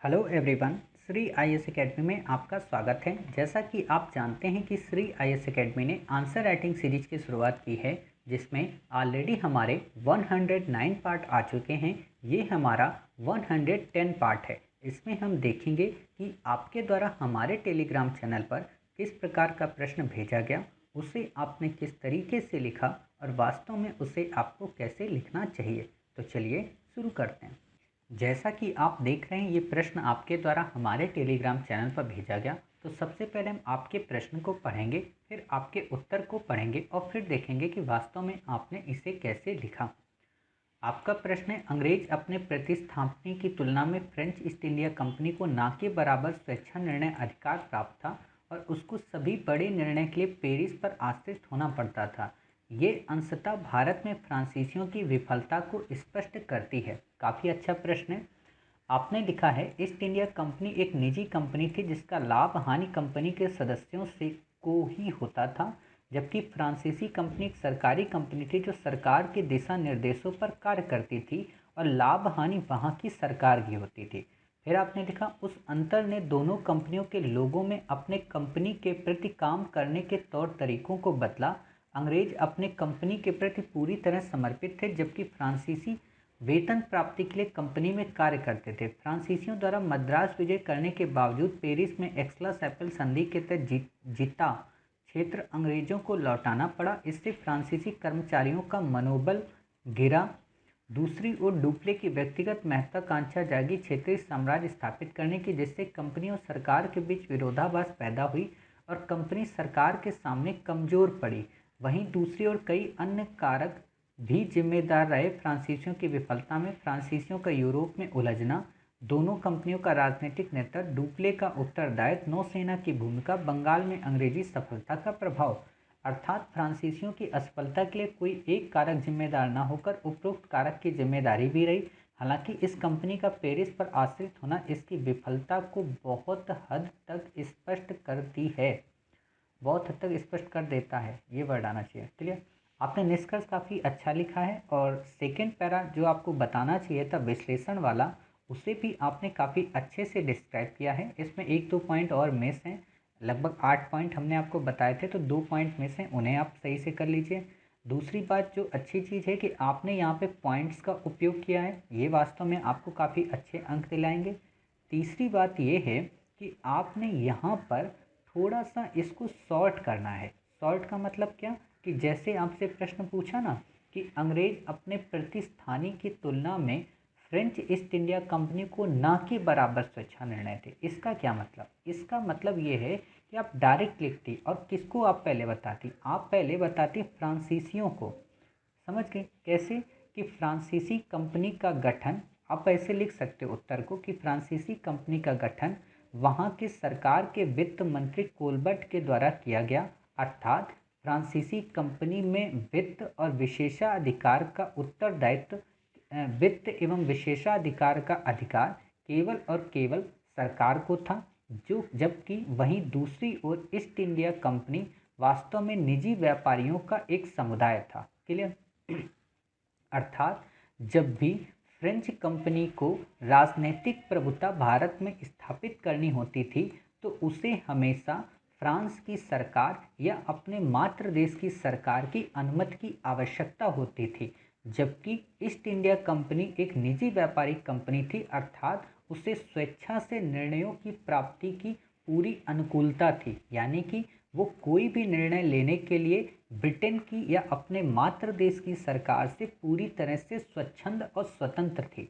Hello everyone, Shri IAS academy में आपका स्वागत है। जैसा कि आप जानते हैं कि श्री आईएएस एकेडमी ने आंसर राइटिंग सीरीज की शुरुआत की है, जिसमें ऑलरेडी हमारे 109 पार्ट आ चुके हैं। ये हमारा 110 पार्ट है। इसमें हम देखेंगे कि आपके द्वारा हमारे टेलीग्राम चैनल पर किस प्रकार का प्रश्न भेजा गया, उसे आपने किस तरीके से लिखा और वास्तव में उसे आपको कैसे लिखना चाहिए। तो चलिए शुरू करते हैं। जैसा कि आप देख रहे हैं, ये प्रश्न आपके द्वारा हमारे टेलीग्राम चैनल पर भेजा गया। तो सबसे पहले हम आपके प्रश्न को पढ़ेंगे, फिर आपके उत्तर को पढ़ेंगे और फिर देखेंगे कि वास्तव में आपने इसे कैसे लिखा। आपका प्रश्न है, अंग्रेज अपने प्रतिस्थापनी की तुलना में फ्रेंच ईस्ट इंडिया कंपनी को ना के बराबर स्वेच्छा निर्णय अधिकार प्राप्त था और उसको सभी बड़े निर्णय के लिए पेरिस पर आश्रित होना पड़ता था। ये अंशतः भारत में फ्रांसीसियों की विफलता को स्पष्ट करती है। काफ़ी अच्छा प्रश्न है। आपने लिखा है, ईस्ट इंडिया कंपनी एक निजी कंपनी थी जिसका लाभ हानि कंपनी के सदस्यों से को ही होता था, जबकि फ्रांसीसी कंपनी एक सरकारी कंपनी थी जो सरकार के दिशा निर्देशों पर कार्य करती थी और लाभ हानि वहाँ की सरकार की होती थी। फिर आपने लिखा, उस अंतर ने दोनों कंपनियों के लोगों में अपने कंपनी के प्रति काम करने के तौर तरीकों को बदला। अंग्रेज अपने कंपनी के प्रति पूरी तरह समर्पित थे, जबकि फ्रांसीसी वेतन प्राप्ति के लिए कंपनी में कार्य करते थे। फ्रांसीसियों द्वारा मद्रास विजय करने के बावजूद पेरिस में एक्सला-सैपल संधि के तहत जीता क्षेत्र अंग्रेजों को लौटाना पड़ा। इससे फ्रांसीसी कर्मचारियों का मनोबल गिरा। दूसरी ओर डुप्ले की व्यक्तिगत महत्वाकांक्षा जागी क्षेत्रीय साम्राज्य स्थापित करने की, जिससे कंपनी और सरकार के बीच विरोधाभास पैदा हुई और कंपनी सरकार के सामने कमजोर पड़ी। वहीं दूसरी ओर कई अन्य कारक भी जिम्मेदार रहे फ्रांसीसियों की विफलता में। फ्रांसीसियों का यूरोप में उलझना, दोनों कंपनियों का राजनीतिक नेतृत्व, डुप्ले का उत्तरदायित्व, नौसेना की भूमिका, बंगाल में अंग्रेजी सफलता का प्रभाव। अर्थात फ्रांसीसियों की असफलता के लिए कोई एक कारक जिम्मेदार न होकर उपरोक्त कारक की जिम्मेदारी भी रही। हालांकि इस कंपनी का पेरिस पर आश्रित होना इसकी विफलता को बहुत हद तक स्पष्ट करती है, बहुत हद तक स्पष्ट कर देता है। ये वर्ड आना चाहिए। क्लियर? आपने निष्कर्ष काफ़ी अच्छा लिखा है और सेकेंड पैरा जो आपको बताना चाहिए था विश्लेषण वाला, उसे भी आपने काफ़ी अच्छे से डिस्क्राइब किया है। इसमें एक दो पॉइंट और मिस हैं, लगभग 8 पॉइंट हमने आपको बताए थे, तो 2 पॉइंट मिस हैं, उन्हें आप सही से कर लीजिए। दूसरी बात जो अच्छी चीज़ है कि आपने यहाँ पे पॉइंट्स का उपयोग किया है, ये वास्तव में आपको काफ़ी अच्छे अंक दिलाएंगे। तीसरी बात ये है कि आपने यहाँ पर थोड़ा सा इसको शॉर्ट करना है। शॉर्ट का मतलब क्या कि जैसे आपसे प्रश्न पूछा ना कि अंग्रेज अपने प्रतिस्थानी की तुलना में फ्रेंच ईस्ट इंडिया कंपनी को ना के बराबर स्वेच्छा निर्णय थे। इसका क्या मतलब? इसका मतलब ये है कि आप डायरेक्ट लिखती और किसको आप पहले बताती? आप पहले बताती फ्रांसीसियों को। समझ गए कैसे? कि फ्रांसीसी कंपनी का गठन, आप ऐसे लिख सकते हो उत्तर को कि फ्रांसीसी कंपनी का गठन वहाँ की सरकार के वित्त मंत्री कोलबर्ट के द्वारा किया गया। अर्थात फ्रांसीसी कंपनी में वित्त और विशेषाधिकार का उत्तरदायित्व, वित्त एवं विशेषाधिकार का अधिकार केवल और केवल सरकार को था, जो जबकि वहीं दूसरी ओर ईस्ट इंडिया कंपनी वास्तव में निजी व्यापारियों का एक समुदाय था। क्लियर? अर्थात जब भी फ्रेंच कंपनी को राजनीतिक प्रभुता भारत में स्थापित करनी होती थी, तो उसे हमेशा फ्रांस की सरकार या अपने मातृ देश की सरकार की अनुमति की आवश्यकता होती थी। जबकि ईस्ट इंडिया कंपनी एक निजी व्यापारिक कंपनी थी, अर्थात उसे स्वेच्छा से निर्णयों की प्राप्ति की पूरी अनुकूलता थी। यानी कि वो कोई भी निर्णय लेने के लिए ब्रिटेन की या अपने मातृ देश की सरकार से पूरी तरह से स्वच्छंद और स्वतंत्र थी।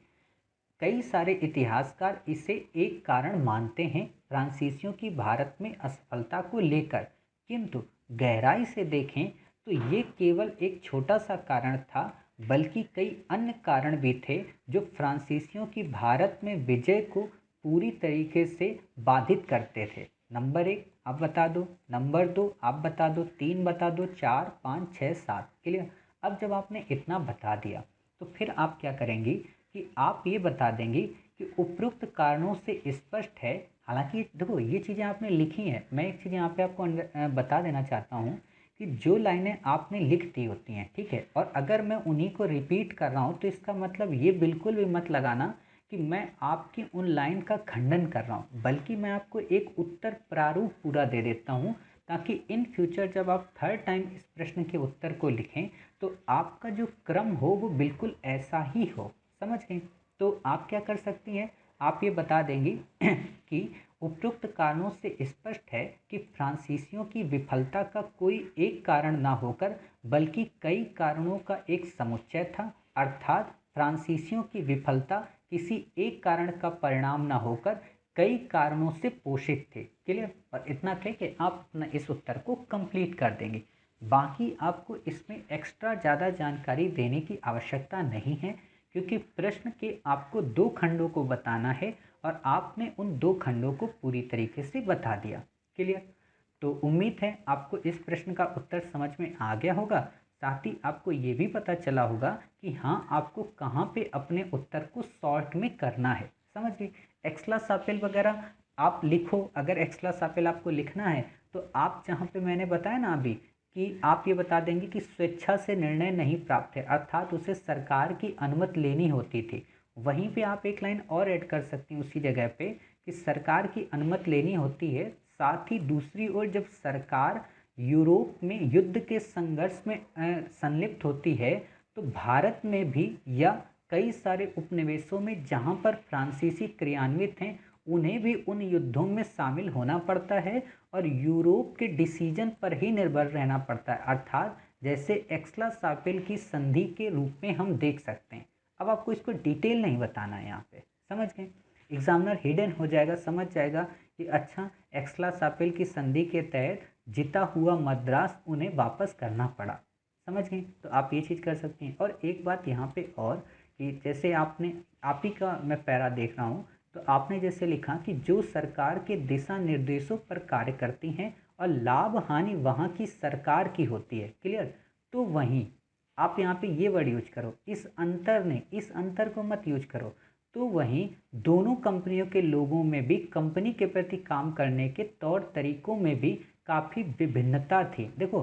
कई सारे इतिहासकार इसे एक कारण मानते हैं फ्रांसीसियों की भारत में असफलता को लेकर, किंतु गहराई से देखें तो ये केवल एक छोटा सा कारण था, बल्कि कई अन्य कारण भी थे जो फ्रांसीसियों की भारत में विजय को पूरी तरीके से बाधित करते थे। नंबर 1 आप बता दो, नंबर 2 आप बता दो, 3 बता दो, 4 5 6 7। क्लियर? अब जब आपने इतना बता दिया तो फिर आप क्या करेंगी कि आप ये बता देंगी कि उपरोक्त कारणों से स्पष्ट है। हालांकि देखो ये चीज़ें आपने लिखी हैं, मैं एक चीज़ यहाँ पे आपको बता देना चाहता हूँ कि जो लाइनें आपने लिख दी होती हैं, ठीक है, और अगर मैं उन्हीं को रिपीट कर रहा हूँ तो इसका मतलब ये बिल्कुल भी मत लगाना कि मैं आपकी उन लाइन का खंडन कर रहा हूँ, बल्कि मैं आपको एक उत्तर प्रारूप पूरा दे देता हूँ, ताकि इन फ्यूचर जब आप थर्ड टाइम इस प्रश्न के उत्तर को लिखें तो आपका जो क्रम हो वो बिल्कुल ऐसा ही हो। समझ गए? तो आप क्या कर सकती हैं, आप ये बता देंगी कि उपयुक्त कारणों से स्पष्ट है कि फ्रांसीसियों की विफलता का कोई एक कारण ना होकर बल्कि कई कारणों का एक समुच्चय था, अर्थात फ्रांसीसियों की विफलता किसी एक कारण का परिणाम ना होकर कई कारणों से पोषित थे। क्लियर? और इतना कह के आप अपना इस उत्तर को कंप्लीट कर देंगे। बाकी आपको इसमें एक्स्ट्रा ज़्यादा जानकारी देने की आवश्यकता नहीं है, क्योंकि प्रश्न के आपको दो खंडों को बताना है और आपने उन दो खंडों को पूरी तरीके से बता दिया। क्लियर? तो उम्मीद है आपको इस प्रश्न का उत्तर समझ में आ गया होगा। साथ ही आपको ये भी पता चला होगा कि हाँ, आपको कहाँ पे अपने उत्तर को शॉर्ट में करना है। समझ गए? एक्स्ट्रा सापेल वगैरह आप लिखो, अगर एक्स्ट्रा सापेल आपको लिखना है तो आप जहाँ पे मैंने बताया ना अभी कि आप ये बता देंगे कि स्वेच्छा से निर्णय नहीं प्राप्त है, अर्थात उसे सरकार की अनुमति लेनी होती थी। वहीं पे आप एक लाइन और ऐड कर सकती हैं उसी जगह पे कि सरकार की अनुमति लेनी होती है। साथ ही दूसरी ओर जब सरकार यूरोप में युद्ध के संघर्ष में संलिप्त होती है तो भारत में भी या कई सारे उपनिवेशों में जहां पर फ्रांसीसी क्रियान्वित हैं उन्हें भी उन युद्धों में शामिल होना पड़ता है और यूरोप के डिसीजन पर ही निर्भर रहना पड़ता है, अर्थात जैसे एक्स्ट्रा सापेल की संधि के रूप में हम देख सकते हैं। अब आपको इसको डिटेल नहीं बताना है यहाँ पे। समझ गए? एग्जामिनर हिडन हो जाएगा, समझ जाएगा कि अच्छा एक्स्ट्रा सापेल की संधि के तहत जीता हुआ मद्रास उन्हें वापस करना पड़ा। समझ गए? तो आप ये चीज़ कर सकती हैं। और एक बात यहाँ पे और कि जैसे आपने आप ही का मैं पैरा देख रहा हूँ, तो आपने जैसे लिखा कि जो सरकार के दिशा निर्देशों पर कार्य करती हैं और लाभ हानि वहाँ की सरकार की होती है। क्लियर? तो वहीं आप यहाँ पे ये वर्ड यूज करो, इस अंतर ने, इस अंतर को मत यूज करो। तो वहीं दोनों कंपनियों के लोगों में भी कंपनी के प्रति काम करने के तौर तरीकों में भी काफ़ी विभिन्नता थी। देखो,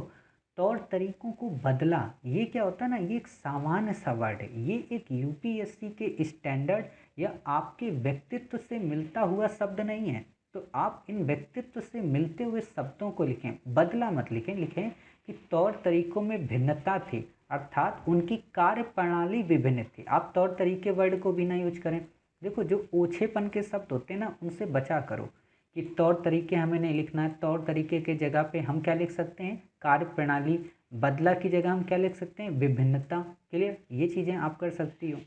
तौर तरीकों को बदला, ये क्या होता है ना, ये एक सामान्य सा वर्ड है, ये एक यूपीएससी के स्टैंडर्ड या आपके व्यक्तित्व से मिलता हुआ शब्द नहीं है। तो आप इन व्यक्तित्व से मिलते हुए शब्दों को लिखें, बदला मत लिखें। लिखें कि तौर तरीकों में भिन्नता थी, अर्थात उनकी कार्य प्रणाली विभिन्न थी। आप तौर तरीके वर्ड को भी ना यूज करें। देखो, जो ओछेपन के शब्द होते हैं ना उनसे बचा करो कि तौर तरीके हमें नहीं लिखना है। तौर तरीके के जगह पे हम क्या लिख सकते हैं, कार्य प्रणाली। बदला की जगह हम क्या लिख सकते हैं, विभिन्नता। क्लियर? ये चीज़ें आप कर सकती हो।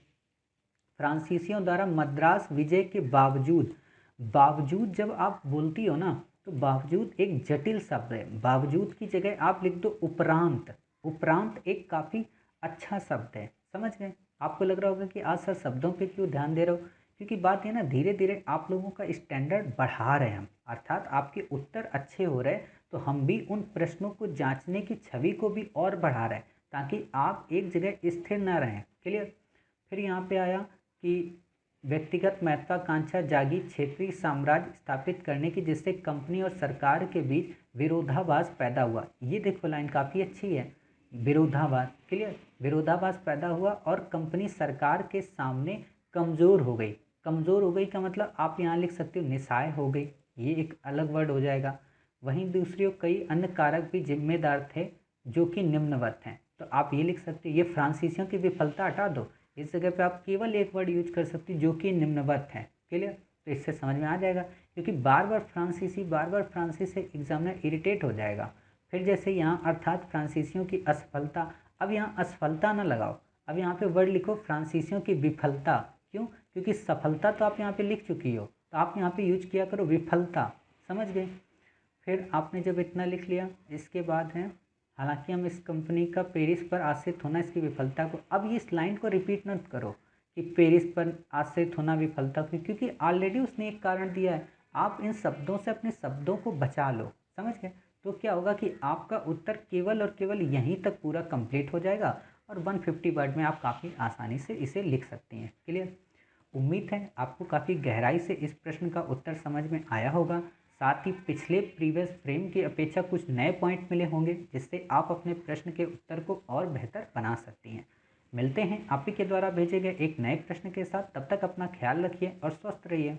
फ्रांसीसियों द्वारा मद्रास विजय के बावजूद, बावजूद जब आप बोलती हो ना तो बावजूद एक जटिल शब्द है। बावजूद की जगह आप लिख दो उपरांत। उपरांत एक काफ़ी अच्छा शब्द है। समझ गए? आपको लग रहा होगा कि आज सर शब्दों पे क्यों ध्यान दे रहे हो, क्योंकि बात है ना, धीरे धीरे आप लोगों का स्टैंडर्ड बढ़ा रहे हैं हम, अर्थात आपके उत्तर अच्छे हो रहे हैं तो हम भी उन प्रश्नों को जांचने की छवि को भी और बढ़ा रहे हैं ताकि आप एक जगह स्थिर ना रहें। क्लियर? फिर यहाँ पे आया कि व्यक्तिगत महत्वाकांक्षा जागी क्षेत्रीय साम्राज्य स्थापित करने की, जिससे कंपनी और सरकार के बीच विरोधाभास पैदा हुआ। ये देखो लाइन काफ़ी अच्छी है, विरोधाभास। क्लियर? विरोधाभास पैदा हुआ और कंपनी सरकार के सामने कमज़ोर हो गई। कमज़ोर हो गई का मतलब आप यहाँ लिख सकते हो निस्सहाय हो गई, ये एक अलग वर्ड हो जाएगा। वहीं दूसरी ओर कई अन्य कारक भी जिम्मेदार थे जो कि निम्नवत हैं। तो आप ये लिख सकते हो, ये फ्रांसीसियों की विफलता हटा दो, इस जगह पे आप केवल एक वर्ड यूज कर सकते हो जो कि निम्नवत है। क्लियर? तो इससे समझ में आ जाएगा, क्योंकि बार बार फ्रांसीसी से एग्जामिनर इरिटेट हो जाएगा। फिर जैसे यहाँ अर्थात फ्रांसीसियों की असफलता, अब यहाँ असफलता ना लगाओ, अब यहाँ पे वर्ड लिखो फ्रांसीसियों की विफलता। क्यों? क्योंकि सफलता तो आप यहाँ पे लिख चुकी हो, तो आप यहाँ पे यूज किया करो विफलता। समझ गए? फिर आपने जब इतना लिख लिया, इसके बाद है हालांकि हम इस कंपनी का पेरिस पर आश्रित होना इसकी विफलता को, अब इस लाइन को रिपीट मत करो कि पेरिस पर आश्रित होना विफलता को, क्योंकि ऑलरेडी उसने एक कारण दिया है। आप इन शब्दों से अपने शब्दों को बचा लो। समझ गए? तो क्या होगा कि आपका उत्तर केवल और केवल यहीं तक पूरा कंप्लीट हो जाएगा और 150 वर्ड में आप काफ़ी आसानी से इसे लिख सकती हैं। क्लियर? उम्मीद है आपको काफ़ी गहराई से इस प्रश्न का उत्तर समझ में आया होगा। साथ ही पिछले प्रीवियस फ्रेम की अपेक्षा कुछ नए पॉइंट मिले होंगे जिससे आप अपने प्रश्न के उत्तर को और बेहतर बना सकती हैं। मिलते हैं आप ही के द्वारा भेजे गए एक नए प्रश्न के साथ। तब तक अपना ख्याल रखिए और स्वस्थ रहिए।